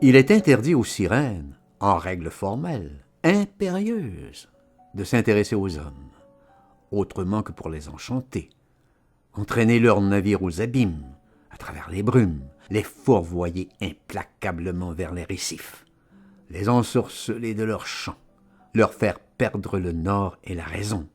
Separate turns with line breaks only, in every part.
Il est interdit aux sirènes, en règle formelle, impérieuse, de s'intéresser aux hommes, autrement que pour les enchanter, entraîner leurs navires aux abîmes, à travers les brumes, les fourvoyer implacablement vers les récifs, les ensorceler de leurs chants, leur faire perdre le nord et la raison,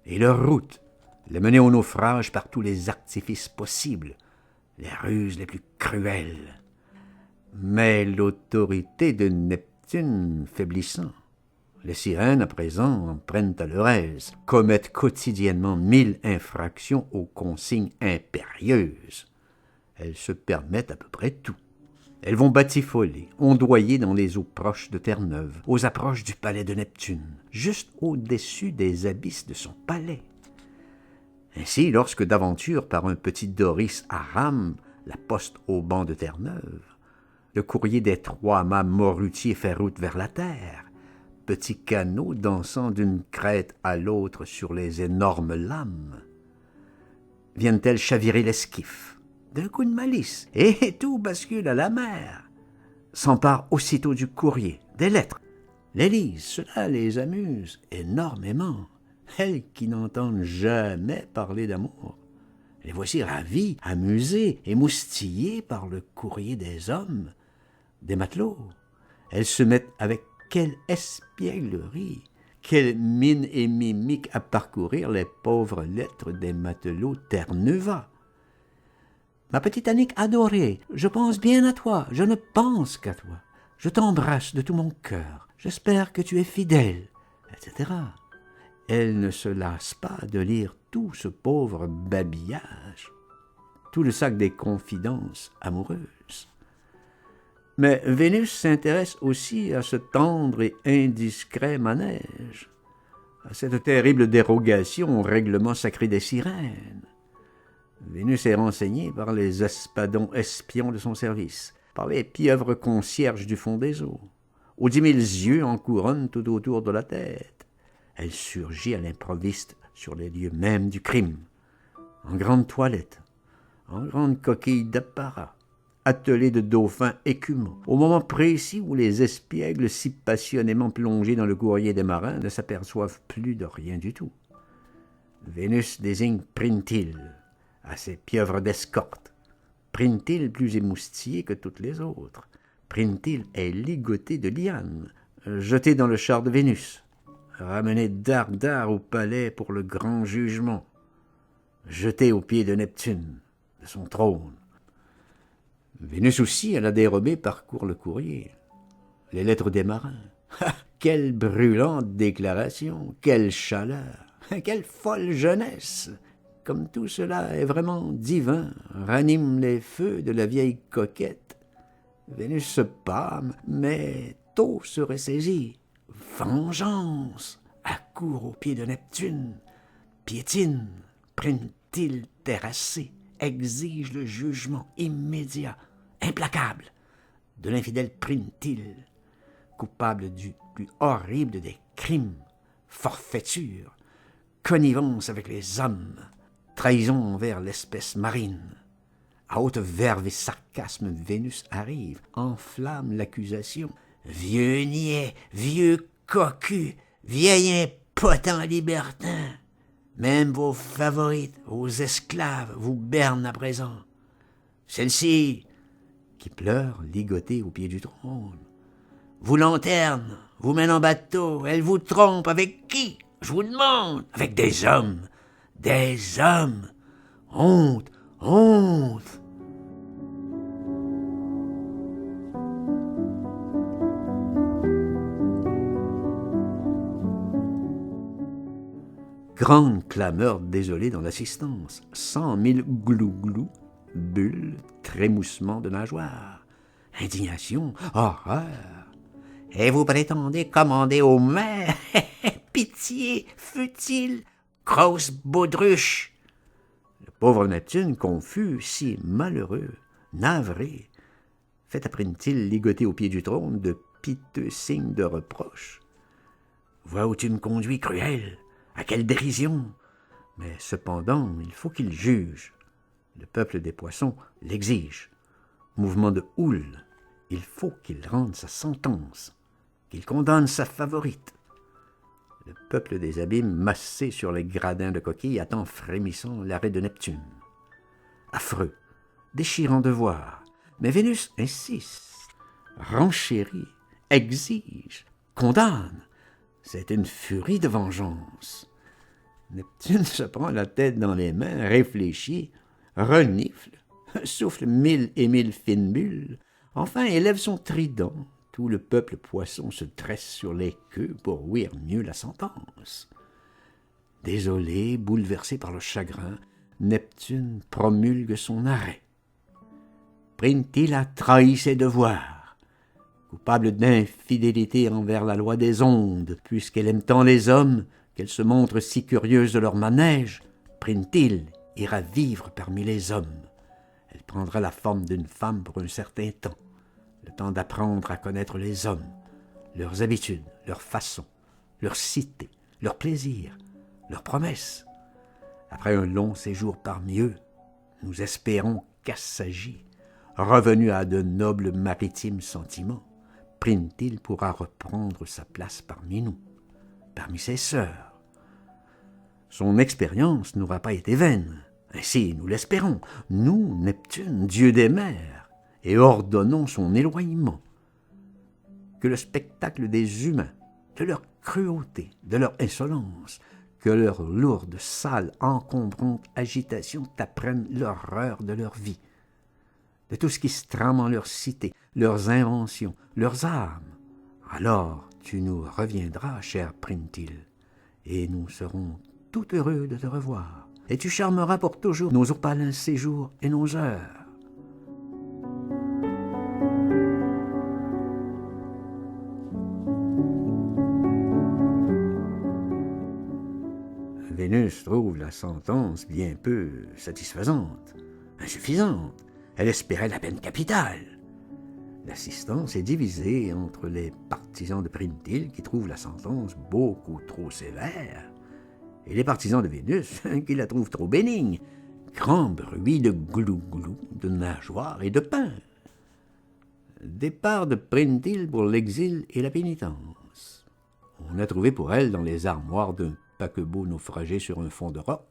et leur route, les mener au naufrage par tous les artifices possibles, les ruses les plus cruelles. Mais l'autorité de Neptune faiblissant, les sirènes, à présent, en prennent à leur aise, commettent quotidiennement 1000 infractions aux consignes impérieuses. Elles se permettent à peu près tout. Elles vont batifoler, ondoyer dans les eaux proches de Terre-Neuve, aux approches du palais de Neptune, juste au-dessus des abysses de son palais. Ainsi, lorsque d'aventure, par un petit Doris à rame, la poste au banc de Terre-Neuve, le courrier des 3 mâts morutiers fait route vers la terre, petit canot dansant d'une crête à l'autre sur les énormes lames, viennent-elles chavirer l'esquif d'un coup de malice, et tout bascule à la mer, s'empare aussitôt du courrier, des lettres, les lisent, cela les amuse énormément, elles qui n'entendent jamais parler d'amour. Les voici ravies, amusées, émoustillées par le courrier des hommes, des matelots. Elles se mettent avec quelle espièglerie, quelle mine et mimique à parcourir les pauvres lettres des matelots terre-neuva. Ma petite Annick adorée, je pense bien à toi, je ne pense qu'à toi. Je t'embrasse de tout mon cœur, j'espère que tu es fidèle, etc. Elle ne se lasse pas de lire tout ce pauvre babillage, tout le sac des confidences amoureuses. Mais Vénus s'intéresse aussi à ce tendre et indiscret manège, à cette terrible dérogation au règlement sacré des sirènes. Vénus est renseignée par les espadons espions de son service, par les pieuvres concierges du fond des eaux, aux 10 000 yeux en couronne tout autour de la tête. Elle surgit à l'improviste sur les lieux mêmes du crime, en grande toilette, en grande coquille d'apparat, attelée de dauphins écumants, au moment précis où les espiègles si passionnément plongés dans le courrier des marins ne s'aperçoivent plus de rien du tout. Vénus désigne Printil à ses pieuvres d'escorte. Printil plus émoustillé que toutes les autres. Printil est ligoté de lianes, jeté dans le char de Vénus, ramené d'art au palais pour le grand jugement, jeté aux pieds de Neptune, de son trône. Vénus aussi, à la dérobée, parcourt le courrier. Les lettres des marins. Ah, quelle brûlante déclaration, quelle chaleur, quelle folle jeunesse! Comme tout cela est vraiment divin, ranime les feux de la vieille coquette. Vénus se pâme, mais tôt se ressaisit. Vengeance! Accourt aux pieds de Neptune, piétine, Printil terrassé, exige le jugement immédiat, implacable, de l'infidèle Printil, coupable du plus horrible des crimes, forfaiture, connivence avec les hommes, trahison envers l'espèce marine. À haute verve et sarcasme, Vénus arrive, enflamme l'accusation. Vieux niais, vieux cocu, vieil impotent libertin, même vos favorites, vos esclaves, vous bernent à présent. Celle-ci, qui pleure, ligotée au pied du trône, vous lanterne, vous mène en bateau, elle vous trompe avec qui? Je vous demande, avec des hommes. Des hommes! Honte! Honte! Grande clameur désolée dans l'assistance, 100 000 glou-glou, bulles, trémoussements de nageoires, indignation, horreur. Et vous prétendez commander aux mers? Pitié, fut-il? Grosse baudruche! Le pauvre Neptune, confus, si malheureux, navré, fait à Printil ligoté au pied du trône de piteux signes de reproche. Vois où tu me conduis, cruel! À quelle dérision! Mais cependant, il faut qu'il juge. Le peuple des poissons l'exige. Mouvement de houle, Il faut qu'il rende sa sentence, qu'il condamne sa favorite. Le peuple des abîmes, massé sur les gradins de coquilles, attend frémissant l'arrêt de Neptune. Affreux, déchirant de voir, mais Vénus insiste, renchérit, exige, condamne. C'est une furie de vengeance. Neptune se prend la tête dans les mains, réfléchit, renifle, souffle 1000 fines bulles, enfin élève son trident. Tout le peuple poisson se tresse sur les queues pour ouïr mieux la sentence. Désolé, bouleversé par le chagrin, Neptune promulgue son arrêt. Printil a trahi ses devoirs. Coupable d'infidélité envers la loi des ondes, puisqu'elle aime tant les hommes qu'elle se montre si curieuse de leur manège, Printil ira vivre parmi les hommes. Elle prendra la forme d'une femme pour un certain temps, le temps d'apprendre à connaître les hommes, leurs habitudes, leurs façons, leurs cités, leurs plaisirs, leurs promesses. Après un long séjour parmi eux, nous espérons qu'assagi, revenu à de nobles maritimes sentiments, Printil pourra reprendre sa place parmi nous, parmi ses sœurs. Son expérience n'aura pas été vaine. Ainsi, nous l'espérons, nous, Neptune, dieu des mers, et ordonnons son éloignement. Que le spectacle des humains, de leur cruauté, de leur insolence, que leur lourde, sale, encombrante agitation t'apprenne l'horreur de leur vie, de tout ce qui se trame en leur cité, leurs inventions, leurs armes. Alors tu nous reviendras, cher Printil, et nous serons tout heureux de te revoir, et tu charmeras pour toujours nos opalins séjours et nos heures. Vénus trouve la sentence bien peu satisfaisante, insuffisante. Elle espérait la peine capitale. L'assistance est divisée entre les partisans de Printil qui trouvent la sentence beaucoup trop sévère et les partisans de Vénus qui la trouvent trop bénigne. Grand bruit de glou-glou, de nageoires et de pain. Départ de Printil pour l'exil et la pénitence. On a trouvé pour elle dans les armoires d'un paquebot naufragé sur un fond de roc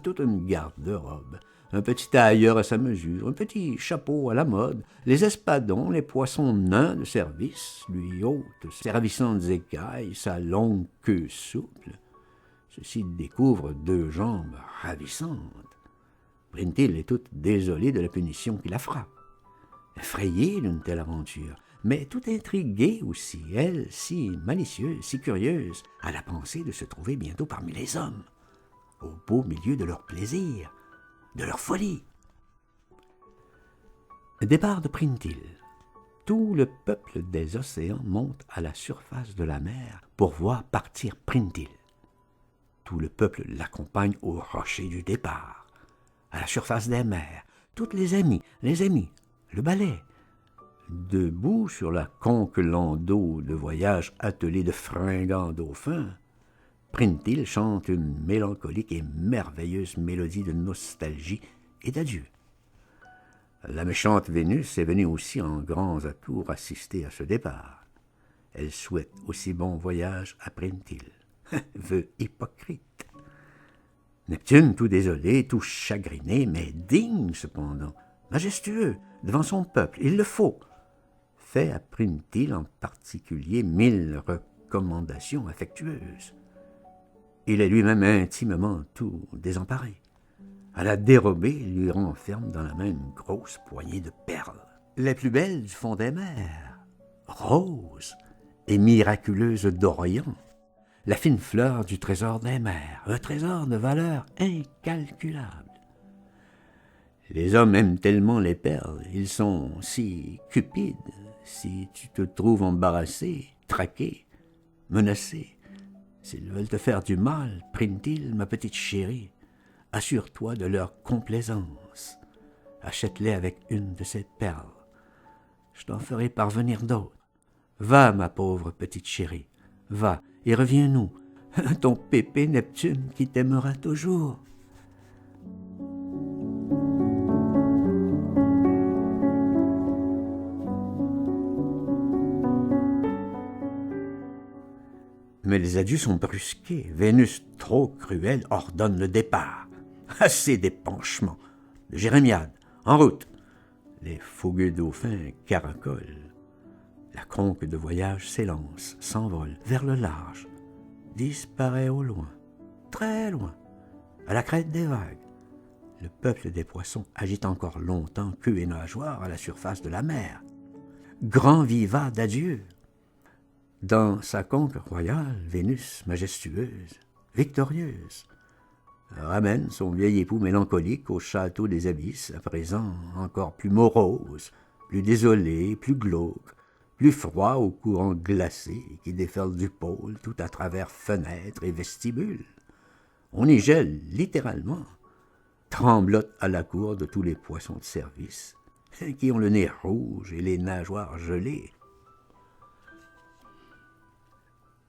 toute une garde-robe, un petit tailleur à sa mesure, un petit chapeau à la mode, les espadons, les poissons nains de service, lui ôtent ses ravissantes écailles, sa longue queue souple. Ceci découvre 2 jambes ravissantes. Printil est toute désolée de la punition qui la frappe, effrayée d'une telle aventure, mais tout intriguée aussi, elle, si malicieuse, si curieuse, à la pensée de se trouver bientôt parmi les hommes, au beau milieu de leur plaisir, de leur folie. Départ de Printil. Tout le peuple des océans monte à la surface de la mer pour voir partir Printil. Tout le peuple l'accompagne au rocher du départ, à la surface des mers, toutes les amies, le balai. Debout sur la conque landau de voyage attelée de fringants dauphins, Printil chante une mélancolique et merveilleuse mélodie de nostalgie et d'adieu. La méchante Vénus est venue aussi en grands atours assister à ce départ. Elle souhaite aussi bon voyage à Printil. Vœu hypocrite. Neptune, tout désolé, tout chagriné, mais digne cependant, majestueux, devant son peuple, il le faut, fait à Printil en particulier 1000 recommandations affectueuses. Il est lui-même intimement tout désemparé. À la dérobée, il lui renferme dans la main une grosse poignée de perles, les plus belles du fond des mers, roses et miraculeuses d'Orient, la fine fleur du trésor des mers, un trésor de valeur incalculable. Les hommes aiment tellement les perles, ils sont si cupides. Si tu te trouves embarrassé, traqué, menacé, s'ils veulent te faire du mal, Printil, ma petite chérie, assure-toi de leur complaisance. Achète-les avec une de ces perles. Je t'en ferai parvenir d'autres. Va, ma pauvre petite chérie, va et reviens-nous, ton pépé Neptune qui t'aimera toujours. Mais les adieux sont brusqués. Vénus, trop cruelle, ordonne le départ. Assez d'épanchements. De jérémiades, en route. Les fougueux dauphins caracolent. La conque de voyage s'élance, s'envole vers le large, disparaît au loin, très loin, à la crête des vagues. Le peuple des poissons agite encore longtemps queue et nageoires à la surface de la mer. Grand vivat d'adieu. Dans sa conque royale, Vénus, majestueuse, victorieuse, ramène son vieil époux mélancolique au château des abysses, à présent encore plus morose, plus désolé, plus glauque, plus froid aux courants glacés qui déferlent du pôle tout à travers fenêtres et vestibules. On y gèle littéralement, tremblote à la cour de tous les poissons de service, qui ont le nez rouge et les nageoires gelées.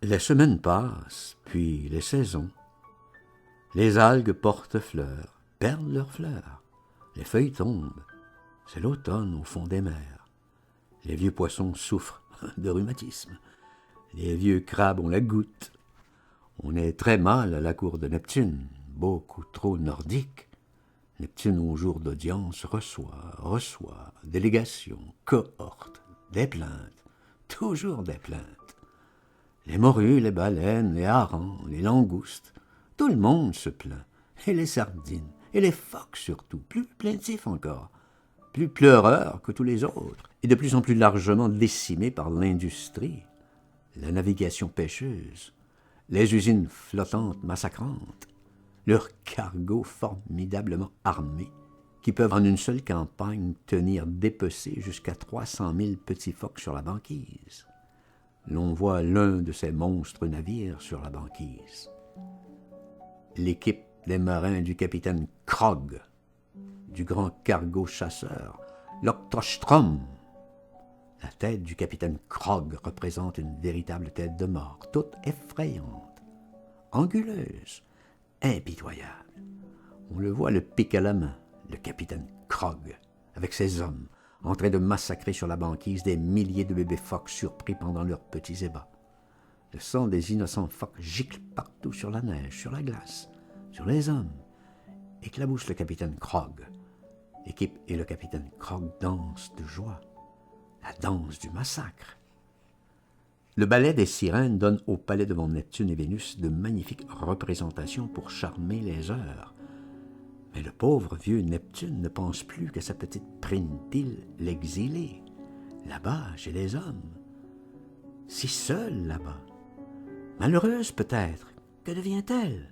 Les semaines passent, puis les saisons. Les algues portent fleurs, perdent leurs fleurs. Les feuilles tombent. C'est l'automne au fond des mers. Les vieux poissons souffrent de rhumatisme. Les vieux crabes ont la goutte. On est très mal à la cour de Neptune, beaucoup trop nordique. Neptune, au jour d'audience, reçoit, délégation, cohorte, des plaintes, toujours des plaintes. Les morues, les baleines, les harengs, les langoustes, tout le monde se plaint. Et les sardines, et les phoques surtout, plus plaintifs encore, plus pleureurs que tous les autres, et de plus en plus largement décimés par l'industrie, la navigation pêcheuse, les usines flottantes massacrantes, leurs cargos formidablement armés, qui peuvent en une seule campagne tenir dépecés jusqu'à 300 000 petits phoques sur la banquise. L'on voit l'un de ces monstres navires sur la banquise. L'équipe des marins du capitaine Krog, du grand cargo chasseur, l'Octostrom. La tête du capitaine Krog représente une véritable tête de mort, toute effrayante, anguleuse, impitoyable. On le voit le pic à la main, le capitaine Krog, avec ses hommes, en train de massacrer sur la banquise des milliers de bébés phoques surpris pendant leurs petits ébats. Le sang des innocents phoques gicle partout sur la neige, sur la glace, sur les hommes. Éclabousse le capitaine Krog. L'équipe et le capitaine Krog dansent de joie. La danse du massacre. Le ballet des sirènes donne au palais devant Neptune et Vénus de magnifiques représentations pour charmer les heures. Mais le pauvre vieux Neptune ne pense plus qu'à sa petite Printil, l'exilée, là-bas chez les hommes. Si seule là-bas. Malheureuse peut-être. Que devient-elle?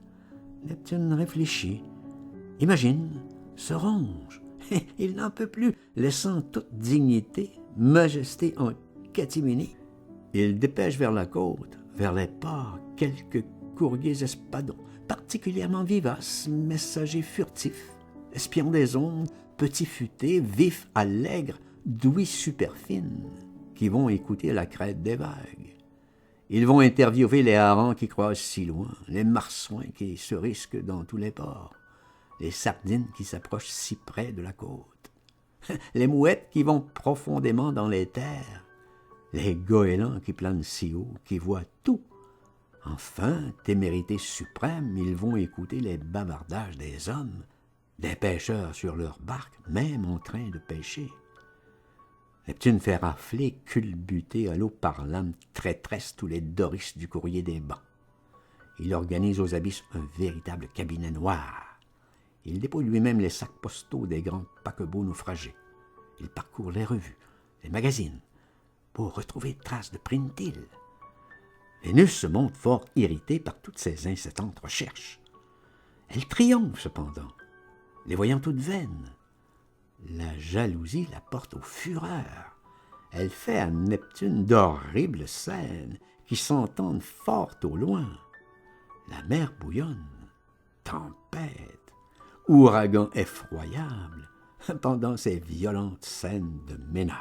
Neptune réfléchit, imagine, se ronge. Il n'en peut plus, laissant toute dignité, majesté en catimini. Il dépêche vers la côte, vers les ports, quelques courriers espadons, particulièrement vivaces, messagers furtifs, espions des ondes, petits futés, vifs, allègres, d'ouïes super fines, qui vont écouter la crête des vagues. Ils vont interviewer les harengs qui croisent si loin, les marsouins qui se risquent dans tous les ports, les sardines qui s'approchent si près de la côte, les mouettes qui vont profondément dans les terres, les goélands qui planent si haut, qui voient tout. Enfin, témérité suprême, ils vont écouter les bavardages des hommes, des pêcheurs sur leurs barques, même en train de pêcher. Neptune fait rafler, culbuter à l'eau par l'âme traîtresse tous les Doris du courrier des bancs. Il organise aux abysses un véritable cabinet noir. Il dépouille lui-même les sacs postaux des grands paquebots naufragés. Il parcourt les revues, les magazines, pour retrouver traces de Printil. Vénus se montre fort irritée par toutes ces incessantes recherches. Elle triomphe cependant, les voyant toutes vaines. La jalousie la porte aux fureurs. Elle fait à Neptune d'horribles scènes qui s'entendent fort au loin. La mer bouillonne, tempête, ouragan effroyable pendant ces violentes scènes de ménage.